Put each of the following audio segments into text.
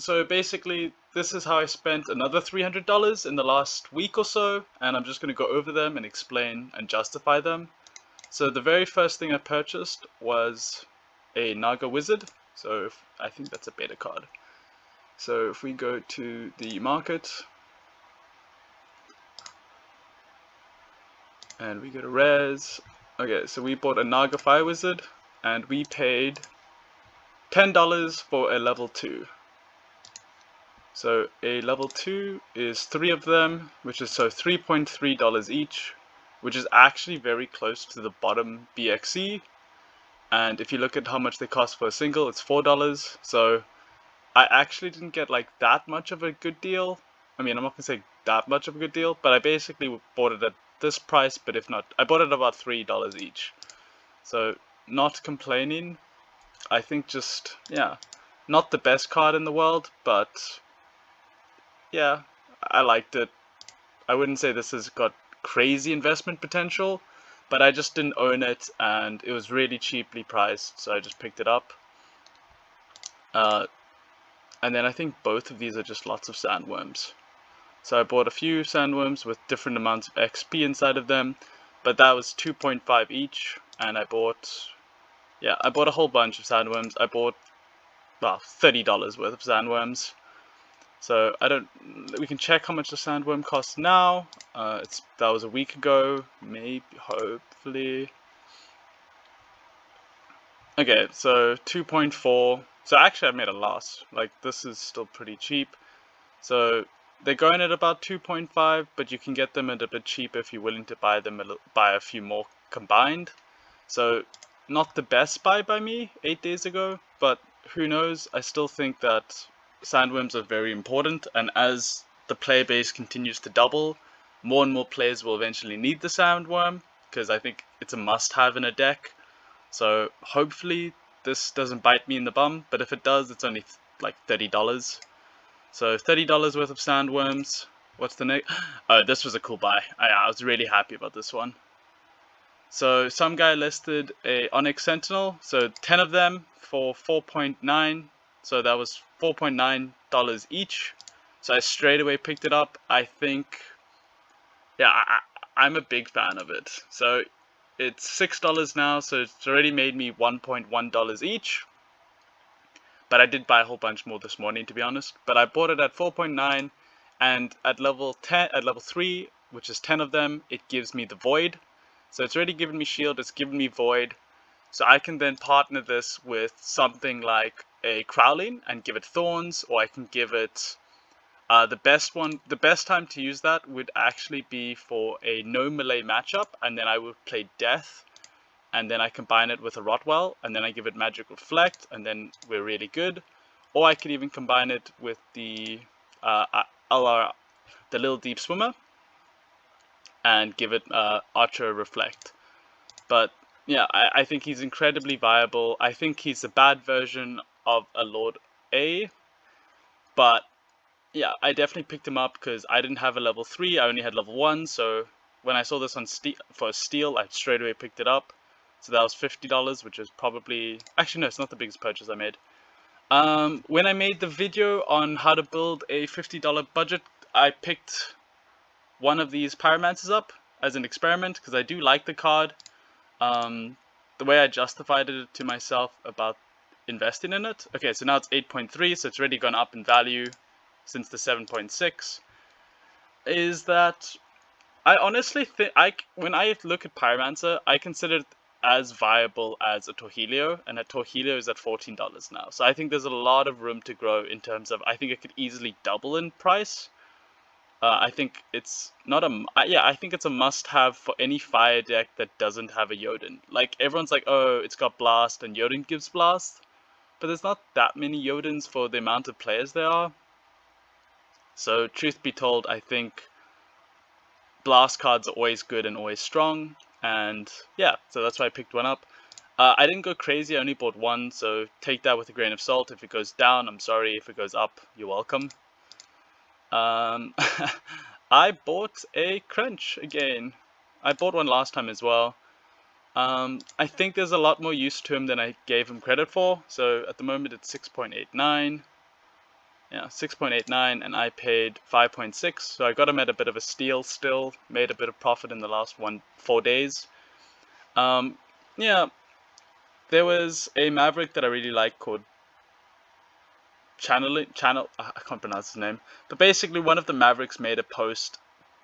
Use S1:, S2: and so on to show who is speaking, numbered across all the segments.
S1: so basically this is how I spent another $300 in the last week or so, and I'm just going to go over them and explain and justify them. So the very first thing I purchased was a Naga Wizard. So I think that's a beta card. So if we go to the market and we go to rares, okay, so we bought a Naga Fire Wizard and we paid $10 for a level 2. So a level 2 is 3 of them, which is so $3.3 each, which is actually very close to the bottom BXC. And if you look at how much they cost for a single, it's $4. So I actually didn't get like that much of a good deal. I mean, I'm not gonna say that much of a good deal, but I basically bought it at this price, but if not, I bought it about $3 each. So not complaining. I think just, yeah, not the best card in the world, but yeah, I liked it. I wouldn't say this has got crazy investment potential, but I just didn't own it and it was really cheaply priced, so I just picked it up. And then I think both of these are just lots of sandworms. So I bought a few sandworms with different amounts of XP inside of them, but that was 2.5 each, and I bought a whole bunch of sandworms. I bought, well, $30 worth of sandworms. So we can check how much the sandworm costs now. That was a week ago, maybe, hopefully. Okay, so 2.4. So actually I made a loss. Like, this is still pretty cheap. So they're going at about 2.5, but you can get them at a bit cheaper if you're willing to buy a few more combined. So not the best buy by me 8 days ago, but who knows? I still think that sandworms are very important, and as the player base continues to double, more and more players will eventually need the sandworm, because I think it's a must-have in a deck. So hopefully this doesn't bite me in the bum, but if it does, it's only like $30. So $30 worth of sandworms. What's the next? Oh, this was a cool buy. I was really happy about this one. So some guy listed a Onyx Sentinel, so 10 of them for 4.9. So that was $4.9 each. So I straight away picked it up. I think, yeah, I'm a big fan of it. So it's $6 now, so it's already made me $1.1 each. But I did buy a whole bunch more this morning, to be honest. But I bought it at 4.9, and at level 3, which is 10 of them, it gives me the Void. So it's already given me Shield, it's given me Void. So I can then partner this with something like a Crowling and give it Thorns, or I can give it the best time to use that would actually be for a no melee matchup, and then I would play Death, and then I combine it with a Rotwell, and then I give it Magic Reflect, and then we're really good. Or I could even combine it with the Little Deep Swimmer, and give it Archer Reflect. But yeah, I think he's incredibly viable. I think he's a bad version of a Lord A, but yeah, I definitely picked him up because I didn't have a level 3, I only had level 1, so when I saw this on for Steel, I straight away picked it up. So that was $50, which is probably, actually no, it's not the biggest purchase I made. When I made the video on how to build a $50 budget, I picked one of these Pyromancers up as an experiment because I do like the card. The way I justified it to myself about investing in it. Okay, so now it's 8.3, so it's already gone up in value since the 7.6. Is that I honestly think when I look at Pyromancer, I consider it as viable as a Torhelio, and a Torhelio is at $14 now. So I think there's a lot of room to grow in terms of, I think it could easily double in price. I think it's not I think it's a must-have for any fire deck that doesn't have a Jotun. Like, everyone's like, oh, it's got Blast and Jotun gives Blast, but there's not that many Jotuns for the amount of players there are. So truth be told, I think Blast cards are always good and always strong, and yeah, so that's why I picked one up. I didn't go crazy, I only bought one, so take that with a grain of salt. If it goes down, I'm sorry. If it goes up, you're welcome. I bought a Crunch again. I bought one last time as well. I think there's a lot more use to him than I gave him credit for, so at the moment it's 6.89. Yeah, 6.89, and I paid 5.6. So I got him at a bit of a steal still. Made a bit of profit in the last 4 days. Yeah, there was a Maverick that I really like called Channel. I can't pronounce his name, but basically one of the Mavericks made a post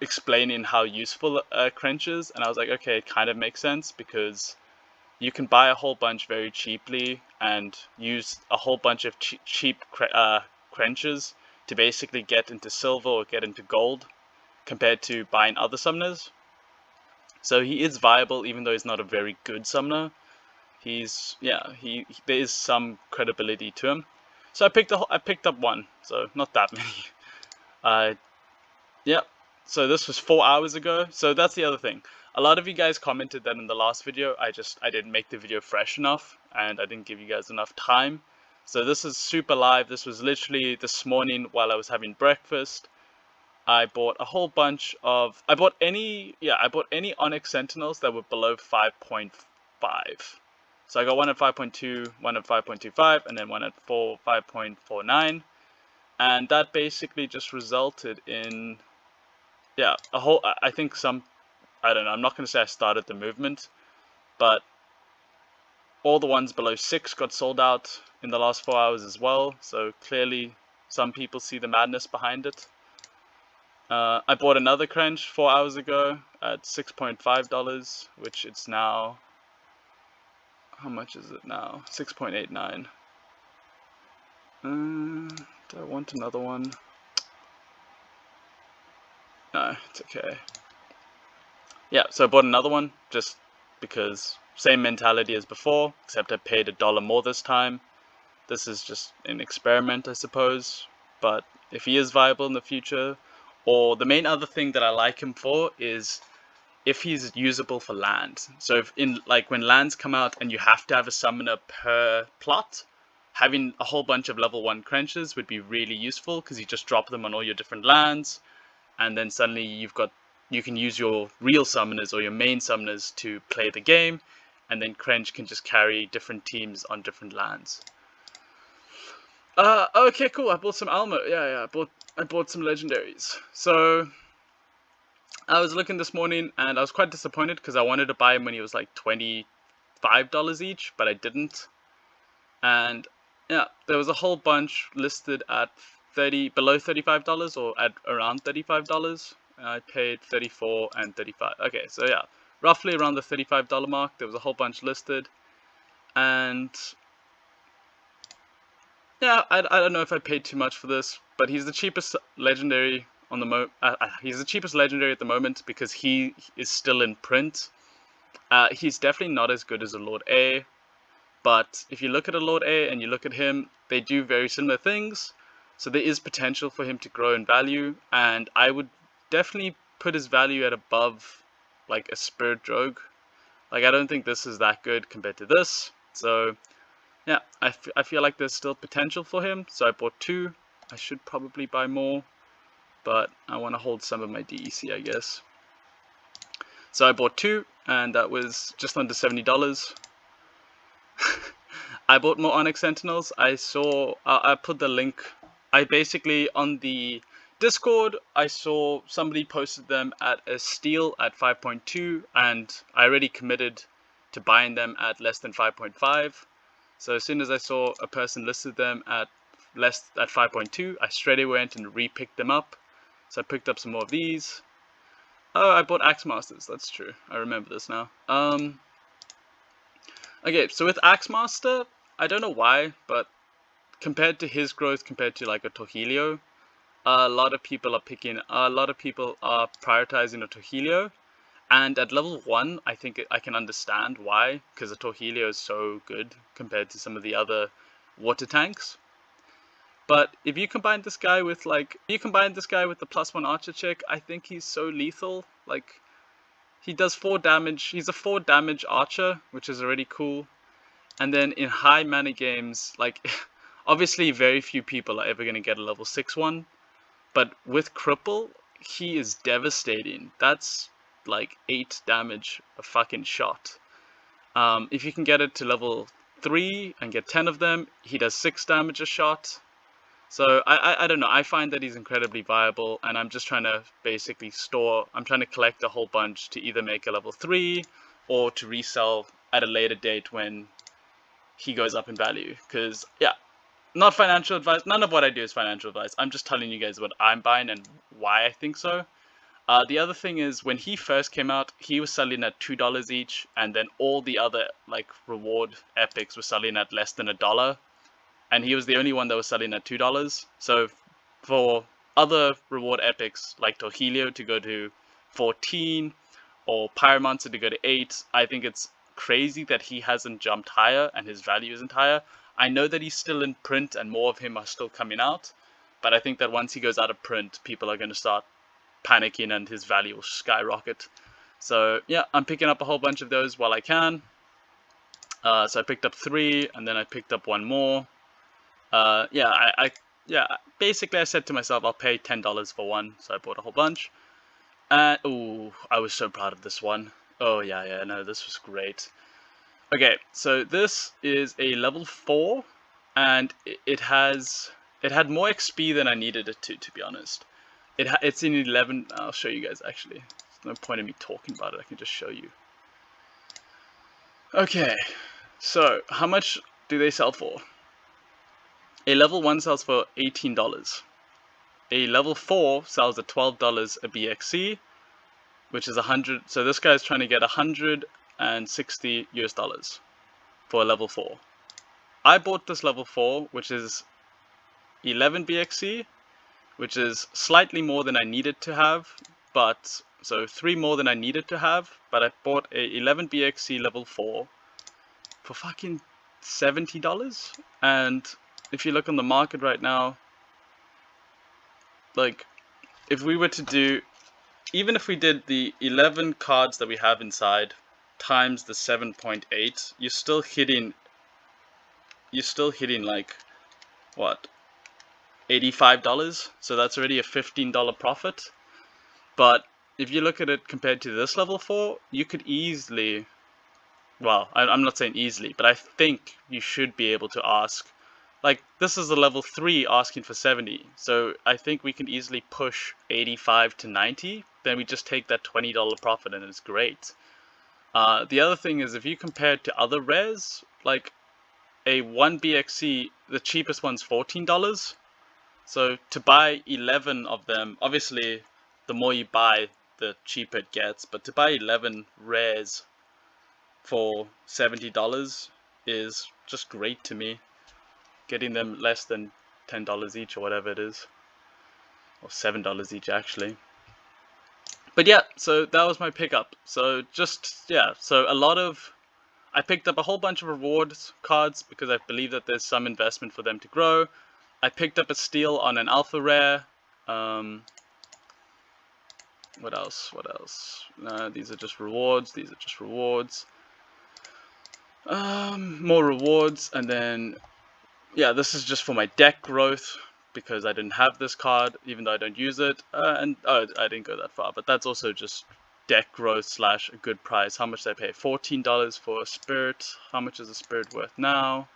S1: explaining how useful Crench is, and I was like, okay, it kind of makes sense because you can buy a whole bunch very cheaply and use a whole bunch of cheap Crenches to basically get into silver or get into gold compared to buying other summoners. So he is viable even though he's not a very good summoner. There is some credibility to him. So I picked up one, so not that many. Yeah. So this was 4 hours ago. So that's the other thing. A lot of you guys commented that in the last video I didn't make the video fresh enough and I didn't give you guys enough time. So this is super live. This was literally this morning while I was having breakfast. I bought a whole bunch of I bought any Onyx Sentinels that were below 5.5. So I got one at 5.2, one at 5.25, and then one at 5.49. And that basically just resulted in, I think I don't know, I'm not going to say I started the movement, but all the ones below 6 got sold out in the last 4 hours as well. So clearly some people see the madness behind it. I bought another Crench 4 hours ago at $6.5, which it's now, how much is it now? 6.89. Do I want another one? No, it's okay. Yeah, so I bought another one just because same mentality as before, except I paid $1 more this time. This is just an experiment, I suppose. But if he is viable in the future, or the main other thing that I like him for is if he's usable for land. So if when lands come out and you have to have a summoner per plot, having a whole bunch of level 1 Crenches would be really useful because you just drop them on all your different lands, and then suddenly you can use your real summoners or your main summoners to play the game, and then Crench can just carry different teams on different lands. Okay, cool. I bought some Almo. Yeah, I bought some legendaries. So I was looking this morning and I was quite disappointed because I wanted to buy him when he was like $25 each, but I didn't. And yeah, there was a whole bunch listed at below $35 or at around $35. I paid 34 and 35. Okay, so yeah, roughly around the $35 mark. There was a whole bunch listed, and yeah, I don't know if I paid too much for this, but he's the cheapest legendary on the he's the cheapest legendary at the moment because he is still in print. He's definitely not as good as a Lord A, but if you look at a Lord A and you look at him, they do very similar things. So there is potential for him to grow in value, and I would definitely put his value at above like a Spirit Drogue. Like I don't think this is that good compared to this. So yeah, I feel like there's still potential for him. So I bought 2. I should probably buy more, but I want to hold some of my DEC, I guess. So I bought 2, and that was just under $70. I bought more Onyx Sentinels. I put the link. I basically, on the Discord, I saw somebody posted them at a steal at 5.2, and I already committed to buying them at less than 5.5. So as soon as I saw a person listed them at 5.2, I straight away went and re-picked them up. So I picked up some more of these. Oh, I bought Axe Masters. That's true. I remember this now. Okay, so with Axe Master, I don't know why, but compared to his growth, compared to like a Torhilio, a lot of people are prioritizing a Torhilio. And at level 1, I think I can understand why, because the Torhilio is so good compared to some of the other water tanks. But if you combine this guy with the +1 archer check, I think he's so lethal. Like, he does 4 damage. He's a 4 damage archer, which is already cool. And then in high mana games, like, obviously very few people are ever going to get a level 6 one. But with Cripple, he is devastating. That's like 8 damage a fucking shot. If you can get it to level 3 and get 10 of them, he does 6 damage a shot. So I don't know. I find that he's incredibly viable, and I'm just trying to basically I'm trying to collect a whole bunch to either make a level 3 or to resell at a later date when he goes up in value. Because, yeah, not financial advice. None of what I do is financial advice. I'm just telling you guys what I'm buying and why I think so. The other thing is, when he first came out, he was selling at $2 each, and then all the other like reward epics were selling at less than $1. And he was the only one that was selling at $2. So for other reward epics like Torhelio to go to 14 or Pyromancer to go to 8, I think it's crazy that he hasn't jumped higher and his value isn't higher. I know that he's still in print and more of him are still coming out, but I think that once he goes out of print, people are going to start panicking and his value will skyrocket. So yeah, I'm picking up a whole bunch of those while I can. So I picked up 3, and then I picked up 1 more. Yeah, basically I said to myself, I'll pay $10 for one, so I bought a whole bunch. And ooh, I was so proud of this one. Oh yeah, no, this was great. Okay, so this is a level 4, and it had more XP than I needed it to be honest. It's in 11. I'll show you guys actually. There's no point in me talking about it. I can just show you. Okay, so how much do they sell for? A level 1 sells for $18. A level 4 sells at $12 a BXC, which is 100. So this guy's trying to get 160 US dollars for a level 4. I bought this level 4, which is 11 BXC, which is slightly more than I needed to have, but so 3 more than I needed to have, but I bought a 11 BXC level 4 for fucking $70. And if you look on the market right now, like, if we were to do, even if we did the 11 cards that we have inside times the 7.8, you're still hitting like, what, $85? So that's already a $15 profit. But if you look at it compared to this level 4, you could easily, well, I'm not saying easily, but I think you should be able to ask, like, this is a level 3 asking for 70, so I think we can easily push 85 to 90, then we just take that $20 profit and it's great. The other thing is, if you compare it to other rares, like a 1 BXC, the cheapest one's $14, so to buy 11 of them, obviously the more you buy, the cheaper it gets, but to buy 11 rares for $70 is just great to me. Getting them less than $10 each or whatever it is, or $7 each actually. But yeah, so that was my pickup. So I picked up a whole bunch of rewards cards because I believe that there's some investment for them to grow. I picked up a steal on an alpha rare. What else? These are just rewards. More rewards, and then yeah, this is just for my deck growth because I didn't have this card, even though I don't use it. I didn't go that far, but that's also just deck growth / a good price. How much did I pay? $14 for a spirit. How much is a spirit worth now?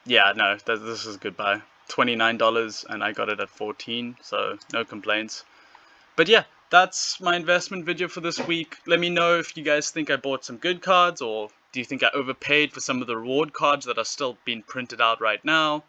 S1: Yeah, no, this is a good buy. $29, and I got it at 14, so no complaints. But yeah, that's my investment video for this week. Let me know if you guys think I bought some good cards, or do you think I overpaid for some of the reward cards that are still being printed out right now?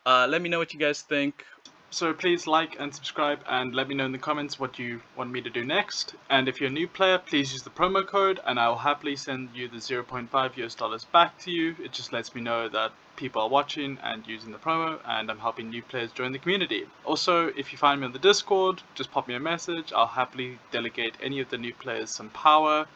S1: Let me know what you guys think. So please like and subscribe, and let me know in the comments what you want me to do next. And if you're a new player, please use the promo code and I'll happily send you the 0.5 US dollars back to you. It just lets me know that people are watching and using the promo, and I'm helping new players join the community. Also, if you find me on the Discord, just pop me a message. I'll happily delegate any of the new players some power